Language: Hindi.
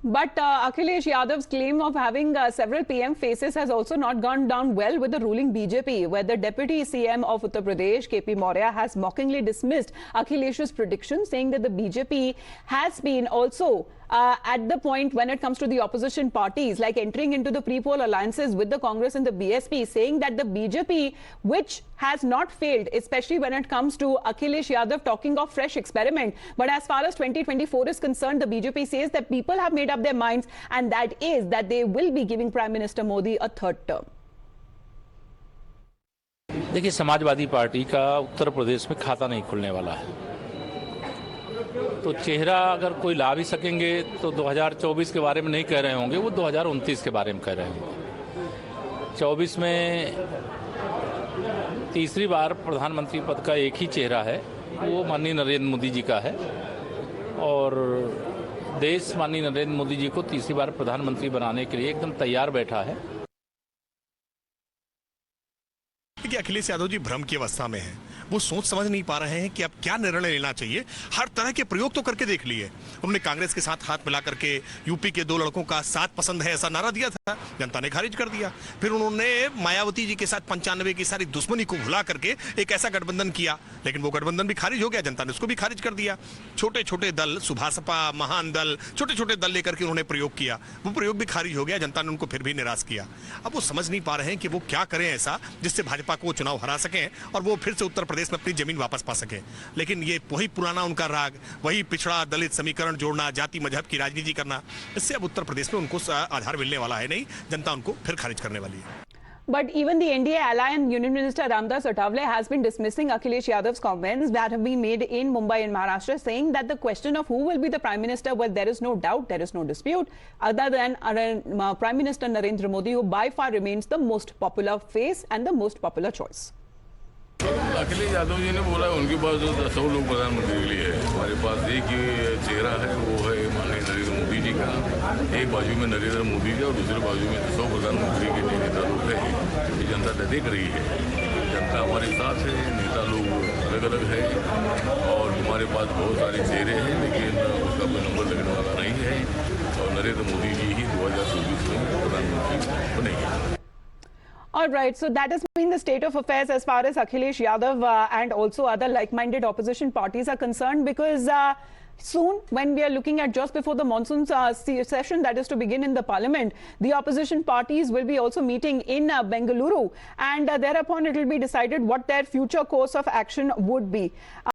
But Akhilesh Yadav's claim of having several PM faces has also not gone down well with the ruling BJP, where the Deputy CM of Uttar Pradesh, KP Maurya, has mockingly dismissed Akhilesh's prediction, saying that the BJP has been also at the point when it comes to the opposition parties, like entering into the pre-poll alliances with the Congress and the BSP, saying that the BJP, which has not failed, especially when it comes to Akhilesh Yadav talking of fresh experiment. But as far as 2024 is concerned, the BJP says that people have made up their minds, and that is that they will be giving Prime Minister Modi a third term. देखिए, समाजवादी पार्टी का उत्तर प्रदेश में खाता नहीं खुलने वाला है, तो चेहरा अगर कोई ला भी सकेंगे तो 2024 के बारे में नहीं कह रहे होंगे, वो 2029 के बारे में कह रहे होंगे। 24 में तीसरी बार प्रधानमंत्री पद का एक ही चेहरा है, वो माननीय नरेंद्र मोदी जी का है, और देश माननीय नरेंद्र मोदी जी को तीसरी बार प्रधानमंत्री बनाने के लिए एकदम तैयार बैठा है। कि अखिलेश यादव जी भ्रम की अवस्था में हैं, वो सोच समझ नहीं पा रहे हैं कि अब क्या निर्णय लेना चाहिए। हर तरह के प्रयोग तो करके देख लिए। उन्होंने कांग्रेस के साथ हाथ मिला करके यूपी के 2 लड़कों का साथ पसंद है ऐसा नारा दिया था, जनता ने खारिज कर दिया। फिर उन्होंने मायावती जी के साथ 95 की सारी दुश्मनी को भुला करके एक ऐसा गठबंधन किया, लेकिन वो गठबंधन भी खारिज हो गया, जनता ने उसको भी खारिज कर दिया। छोटे छोटे दल, सुभासपा, महान दल, छोटे छोटे दल लेकर के उन्होंने प्रयोग किया, वो प्रयोग भी खारिज हो गया, जनता ने उनको फिर भी निराश किया। अब वो समझ नहीं पा रहे हैं कि वो क्या करें ऐसा जिससे भाजपा को चुनाव हरा सकें और वो फिर से उत्तर प्रदेश में अपनी जमीन वापस पा सके। लेकिन ये वही पुराना उनका राग, वही पिछड़ा दलित समीकरण जोड़ना, जाति मजहब की राजनीति करना, इससे अब उत्तर प्रदेश में उनको आधार मिलने वाला है नहीं, जनता उनको फिर खारिज करने वाली है। But even the NDA ally and Union Minister Ramdas Atavale has been dismissing Akhilesh Yadav's comments that have been made in Mumbai and Maharashtra, saying that the question of who will be the Prime Minister, well, there is no doubt, there is no dispute, other than Prime Minister Narendra Modi, who by far remains the most popular face and the most popular choice. Akhilesh Yadav ji ने बोला उनके पास जो 100 लोग प्रधानमंत्री के लिए है, हमारे पास एक ही चेहरा है, वो है माननीय नरेंद्र मोदी जी का। एक बाजू में नरेंद्र मोदी जी और दूसरे बाजू में 100 प्रधानमंत्री के नेता लोग हैं। ये जनता देख रही है, जनता हमारे साथ है, नेता लोग अलग अलग है, और हमारे पास बहुत सारे चेहरे हैं, लेकिन उसका कोई नंबर लगने वाला नहीं है, और नरेंद्र मोदी जी ही 2024 में प्रधानमंत्री बनेंगे। All right, so that has been the state of affairs as far as Akhilesh Yadav and also other like-minded opposition parties are concerned, because soon, when we are looking at just before the monsoon session that is to begin in the parliament, the opposition parties will be also meeting in Bengaluru, and thereupon it will be decided what their future course of action would be.